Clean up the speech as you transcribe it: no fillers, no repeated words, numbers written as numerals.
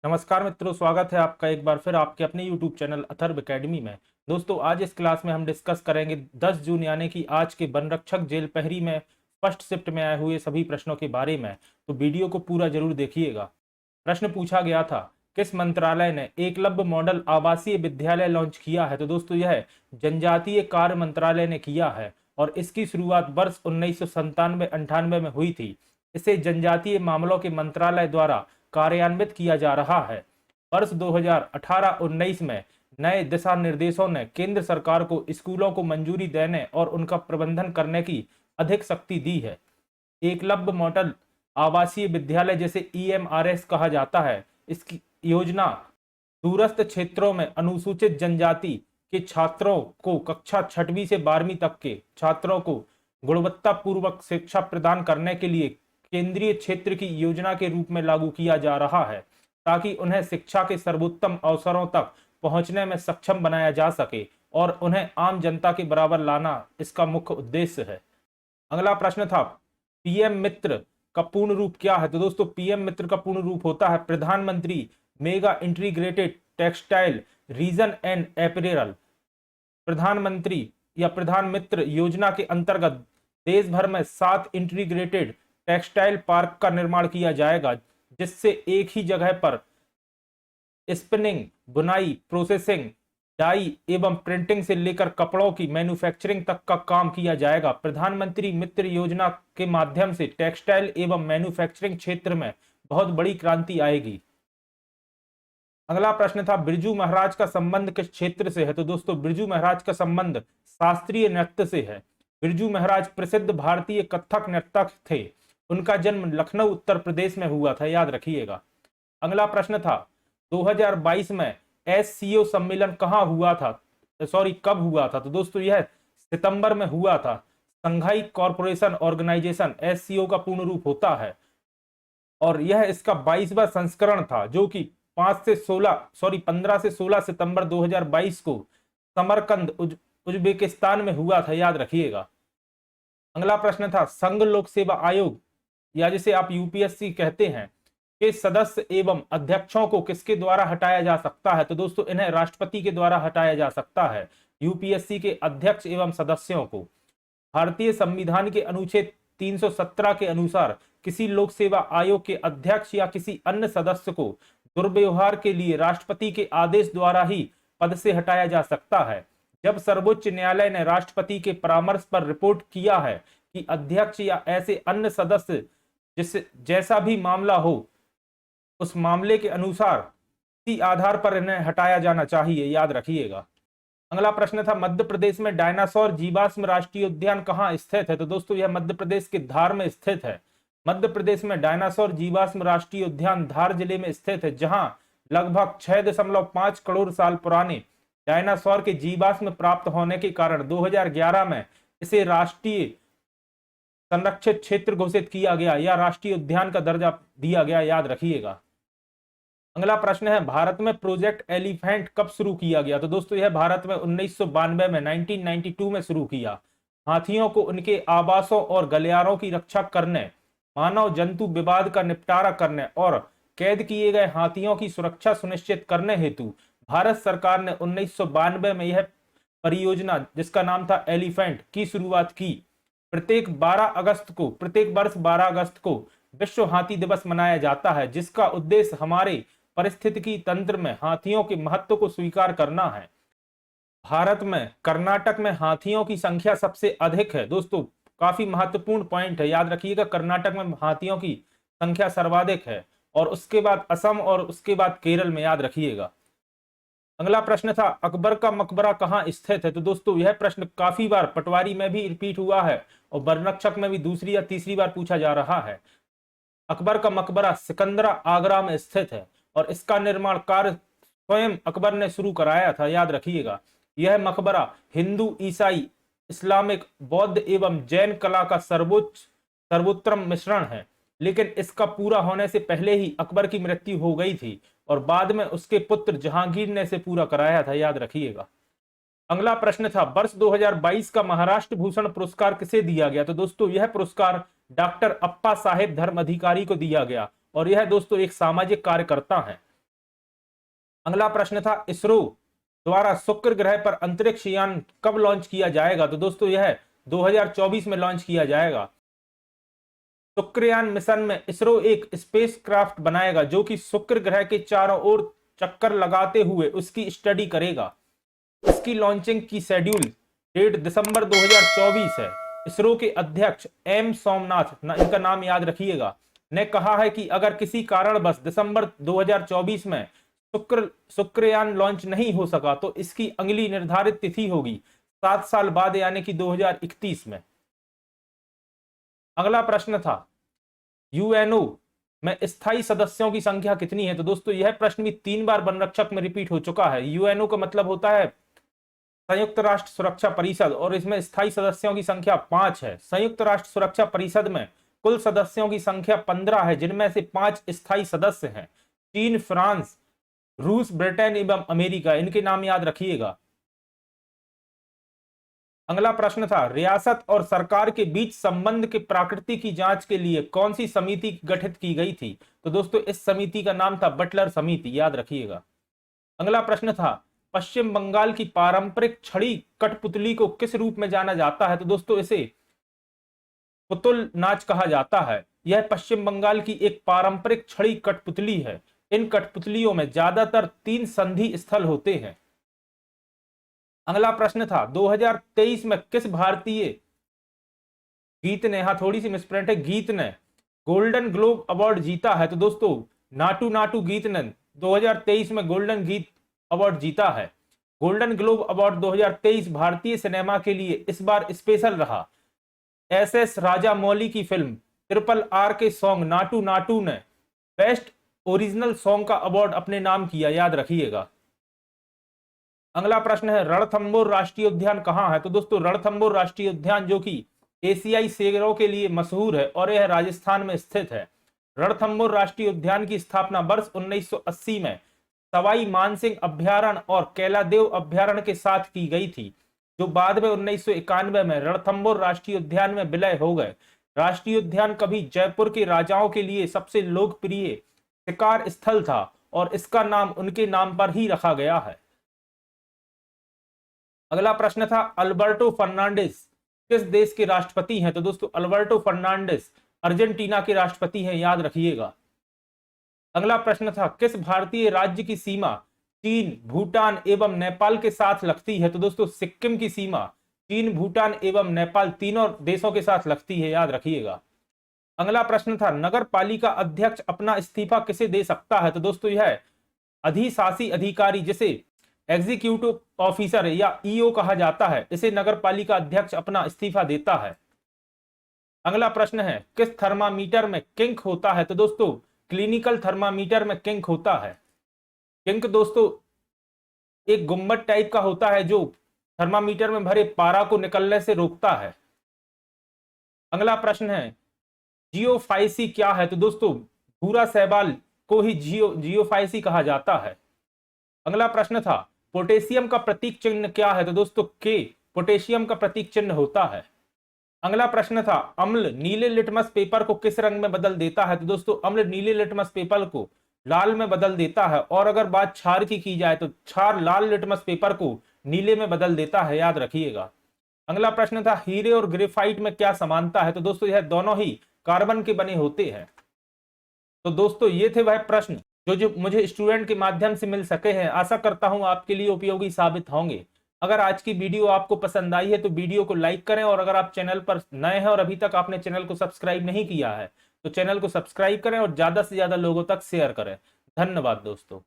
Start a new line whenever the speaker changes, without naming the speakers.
नमस्कार मित्रों, स्वागत है आपका एक बार फिर आपके अपने YouTube चैनल अथर्व एकेडमी में। दोस्तों, आज इस क्लास में हम डिस्कस करेंगे 10 जून यानी कि आज के वनरक्षक जेल प्रहरी में फर्स्ट शिफ्ट में आए हुए सभी प्रश्नों के बारे में। तो वीडियो को पूरा जरूर देखिएगा। प्रश्न पूछा गया था, किस मंत्रालय ने एकलव्य मॉडल आवासीय विद्यालय लॉन्च किया है? तो दोस्तों, यह जनजातीय कार्य मंत्रालय ने किया है और इसकी शुरुआत वर्ष 1997-98 में हुई थी। इसे जनजातीय मामलों के मंत्रालय द्वारा कार्यान्वित किया जा रहा है। वर्ष 2018-19 में नए दिशा निर्देशों ने केंद्र सरकार को स्कूलों को मंजूरी देने और उनका प्रबंधन करने की अधिक शक्ति दी है। एकलव्य मॉडल आवासीय विद्यालय, जिसे EMRS कहा जाता है, इसकी योजना दूरस्थ क्षेत्रों में अनुसूचित जनजाति के छात्रों को कक्षा 6वीं से 12वीं तक के छात्रों को गुणवत्तापूर्वक शिक्षा प्रदान करने के लिए केंद्रीय क्षेत्र की योजना के रूप में लागू किया जा रहा है, ताकि उन्हें शिक्षा के सर्वोत्तम अवसरों तक पहुंचने में सक्षम बनाया जा सके और उन्हें आम जनता के बराबर लाना इसका मुख्य उद्देश्य है। अगला प्रश्न था, पीएम मित्र का पूर्ण रूप क्या है? तो दोस्तों, पीएम मित्र का पूर्ण रूप होता है प्रधानमंत्री mega integrated textile region and apparel. प्रधानमंत्री या प्रधान मित्र योजना के अंतर्गत देश भर में 7 इंटीग्रेटेड टेक्सटाइल पार्क का निर्माण किया जाएगा, जिससे एक ही जगह पर स्पिनिंग, बुनाई, प्रोसेसिंग, डाई एवं प्रिंटिंग से लेकर कपड़ों की मैन्युफैक्चरिंग तक का काम किया जाएगा। प्रधानमंत्री मित्र योजना के माध्यम से टेक्सटाइल एवं मैन्युफैक्चरिंग क्षेत्र में बहुत बड़ी क्रांति आएगी। अगला प्रश्न था, बिरजू महाराज का संबंध किस क्षेत्र से है? तो दोस्तों, बिरजू महाराज का संबंध शास्त्रीय नृत्य से है। बिरजू महाराज प्रसिद्ध भारतीय कथक नर्तक थे। उनका जन्म लखनऊ उत्तर प्रदेश में हुआ था, याद रखिएगा। अगला प्रश्न था, 2022 में SCO सम्मेलन कहां हुआ था? कब हुआ था? तो दोस्तों, यह सितंबर में हुआ था। संघाई कॉरपोरेशन ऑर्गेनाइजेशन SCO का पूर्ण रूप होता है और यह इसका 22वां संस्करण था, जो कि 15 से 16 सितंबर 2022 को समरकंद उज्बेकिस्तान में हुआ था, याद रखिएगा। अगला प्रश्न था, संघ लोक सेवा आयोग या जिसे आप UPSC कहते हैं के सदस्य एवं अध्यक्षों को किसके द्वारा हटाया जा सकता है? तो दोस्तों, इन्हें राष्ट्रपति के द्वारा हटाया जा सकता है। UPSC के अध्यक्ष एवं सदस्यों को भारतीय संविधान के अनुच्छेद 317 के अनुसार किसी लोक सेवा आयोग के अध्यक्ष या किसी अन्य सदस्य को दुर्व्यवहार के लिए राष्ट्रपति के आदेश द्वारा ही पद से हटाया जा सकता है। जब सर्वोच्च न्यायालय ने राष्ट्रपति के परामर्श पर रिपोर्ट किया है कि अध्यक्ष या ऐसे अन्य सदस्य जिससे जैसा भी मामला हो, उस मामले के अनुसार इसी आधार पर इन्हें हटाया जाना चाहिए, याद रखिएगा। अगला प्रश्न था, मध्य प्रदेश में डायनासोर जीवाश्म राष्ट्रीय उद्यान कहाँ स्थित है? तो दोस्तों, यह मध्य प्रदेश के धार में स्थित है। मध्य प्रदेश में डायनासोर जीवाश्म राष्ट्रीय उद्यान धार जिले में स्थित है, जहां लगभग 6.5 करोड़ साल पुराने डायनासोर के जीवाश्म प्राप्त होने के कारण 2011 में इसे राष्ट्रीय संरक्षित क्षेत्र घोषित किया गया या राष्ट्रीय उद्यान का दर्जा दिया गया, याद रखिएगा। अगला प्रश्न है, भारत में प्रोजेक्ट एलिफेंट कब शुरू किया गया? तो दोस्तों, यह भारत में 1992 में 1992 में शुरू किया। हाथियों को उनके आवासों और गलियारों की रक्षा करने, मानव जंतु विवाद का निपटारा करने और कैद किए गए हाथियों की सुरक्षा सुनिश्चित करने हेतु भारत सरकार ने 1992 में यह परियोजना, जिसका नाम था एलिफेंट, की शुरुआत की। प्रत्येक वर्ष 12 अगस्त को विश्व हाथी दिवस मनाया जाता है, जिसका उद्देश्य हमारे पारिस्थितिकी तंत्र में हाथियों के महत्व को स्वीकार करना है। भारत में कर्नाटक में हाथियों की संख्या सबसे अधिक है। दोस्तों, काफी महत्वपूर्ण पॉइंट है, याद रखिएगा। कर्नाटक में हाथियों की संख्या सर्वाधिक है और उसके बाद असम और उसके बाद केरल में, याद रखिएगा। अगला प्रश्न था, अकबर का मकबरा कहाँ स्थित है? तो दोस्तों, यह प्रश्न काफी बार पटवारी में भी रिपीट हुआ है और वनरक्षक में भी दूसरी या तीसरी बार पूछा जा रहा है। अकबर का मकबरा सिकंदरा आगरा में स्थित है और इसका निर्माण कार्य स्वयं अकबर ने शुरू कराया था, याद रखिएगा। यह मकबरा हिंदू, ईसाई, इस्लामिक, बौद्ध एवं जैन कला का सर्वोत्तम मिश्रण है, लेकिन इसका पूरा होने से पहले ही अकबर की मृत्यु हो गई थी और बाद में उसके पुत्र जहांगीर ने इसे पूरा कराया था, याद रखिएगा। अगला प्रश्न था, वर्ष 2022 का महाराष्ट्र भूषण पुरस्कार किसे दिया गया? तो दोस्तों, यह पुरस्कार डॉक्टर अप्पा साहेब धर्म अधिकारी को दिया गया और यह दोस्तों एक सामाजिक कार्यकर्ता है। अगला प्रश्न था इसरो द्वारा शुक्र ग्रह पर अंतरिक्ष यान कब लॉन्च किया जाएगा? तो दोस्तों यह 2024 में लॉन्च किया जाएगा। शुक्रयान मिशन में इसरो एक स्पेसक्राफ्ट बनाएगा जो कि शुक्र ग्रह के चारों ओर चक्कर लगाते हुए उसकी स्टडी करेगा। इसकी लॉन्चिंग की शेड्यूल डेट दिसंबर 2024 है। इसरो के अध्यक्ष एम सोमनाथ, इनका नाम याद रखिएगा, ने कहा है कि अगर किसी कारणवश दिसंबर 2024 में शुक्रयान लॉन्च नहीं हो सका तो इसकी अगली निर्धारित तिथि होगी 7 साल बाद, यानी कि 2031 में। अगला प्रश्न था यूएनओ में स्थायी सदस्यों की संख्या कितनी है? तो दोस्तों यह प्रश्न भी 3 बार बनरक्षक में रिपीट हो चुका है। यूएनओ का मतलब होता है संयुक्त राष्ट्र सुरक्षा परिषद, और इसमें स्थायी सदस्यों की संख्या 5 है। संयुक्त राष्ट्र सुरक्षा परिषद में कुल सदस्यों की संख्या 15 है, जिनमें से 5 स्थायी सदस्य हैं। चीन, फ्रांस, रूस, ब्रिटेन एवं अमेरिका, इनके नाम याद रखिएगा। अगला प्रश्न था रियासत और सरकार के बीच संबंध के प्रकृति की जांच के लिए कौन सी समिति गठित की गई थी? तो दोस्तों इस समिति का नाम था बटलर समिति, याद रखिएगा। अगला प्रश्न था पश्चिम बंगाल की पारंपरिक छड़ी कठपुतली को किस रूप में जाना जाता है? तो दोस्तों इसे पुतुल नाच कहा जाता है। यह पश्चिम बंगाल की एक पारंपरिक छड़ी कठपुतली है। इन कठपुतलियों में ज्यादातर 3 संधि स्थल होते हैं। अगला प्रश्न था 2023 में किस भारतीय गीत ने, हाँ थोड़ी सी मिसप्रिंट है, गीत ने गोल्डन ग्लोब अवार्ड जीता है? तो दोस्तों नाटू नाटू गीत ने 2023 में गोल्डन गीत अवार्ड जीता है। गोल्डन ग्लोब अवार्ड 2023 भारतीय सिनेमा के लिए इस बार स्पेशल रहा। एस राजामौली की फिल्म RRR के सॉन्ग नाटू नाटू ने बेस्ट ओरिजिनल सॉन्ग का अवार्ड अपने नाम किया, याद रखिएगा। अगला प्रश्न है रणथंबोर राष्ट्रीय उद्यान कहाँ है? तो दोस्तों रणथंबोर राष्ट्रीय उद्यान जो कि एशियाई शेरों के लिए मशहूर है और यह राजस्थान में स्थित है। रणथंबोर राष्ट्रीय उद्यान की स्थापना वर्ष 1980 में सवाई मानसिंह अभ्यारण्य और कैलादेव अभ्यारण्य के साथ की गई थी, जो बाद में 1991 में रणथंबोर राष्ट्रीय उद्यान में विलय हो गए। राष्ट्रीय उद्यान कभी जयपुर के राजाओं के लिए सबसे लोकप्रिय शिकार स्थल था और इसका नाम उनके नाम पर ही रखा गया है। अगला प्रश्न था अल्बर्टो फर्नांडिस किस देश के राष्ट्रपति हैं? तो दोस्तों अल्बर्टो फर्नांडिस अर्जेंटीना के राष्ट्रपति हैं, याद रखिएगा। अगला प्रश्न था किस भारतीय राज्य की सीमा चीन, भूटान एवं नेपाल के साथ लगती है? तो दोस्तों सिक्किम की सीमा चीन, भूटान एवं नेपाल तीनों देशों के साथ लगती है, याद रखिएगा। अगला प्रश्न था नगर पालिका अध्यक्ष अपना इस्तीफा किसे दे सकता है? तो दोस्तों यह अधिशासी अधिकारी जिसे एग्जीक्यूटिव ऑफिसर या ईओ कहा जाता है, इसे नगर पालिका अध्यक्ष अपना इस्तीफा देता है। अगला प्रश्न है किस थर्मामीटर में किंक होता है? तो दोस्तों क्लिनिकल थर्मामीटर में किंक होता है। किंक दोस्तों एक गुम्बद टाइप का होता है जो थर्मामीटर में भरे पारा को निकलने से रोकता है। अगला प्रश्न है जियोफाइसी क्या है? तो दोस्तों भूरा शैवाल को ही जियोफाइसी कहा जाता है। अगला प्रश्न था पोटेशियम का प्रतीक चिन्ह क्या है? तो दोस्तों के पोटेशियम का प्रतीक चिन्ह होता है। अगला प्रश्न था अम्ल नीले लिटमस पेपर को किस रंग में बदल देता है? तो दोस्तों अम्ल नीले लिटमस पेपर को लाल में बदल देता है, और अगर बात क्षार की जाए तो क्षार लाल लिटमस पेपर को नीले में बदल देता है, याद रखिएगा। अगला प्रश्न था हीरे और ग्रेफाइट में क्या समानता है? तो दोस्तों यह दोनों ही कार्बन के बने होते हैं। तो दोस्तों ये थे वह प्रश्न जो मुझे स्टूडेंट के माध्यम से मिल सके हैं। आशा करता हूं आपके लिए उपयोगी साबित होंगे। अगर आज की वीडियो आपको पसंद आई है तो वीडियो को लाइक करें, और अगर आप चैनल पर नए हैं और अभी तक आपने चैनल को सब्सक्राइब नहीं किया है तो चैनल को सब्सक्राइब करें और ज्यादा से ज्यादा लोगों तक शेयर करें। धन्यवाद दोस्तों।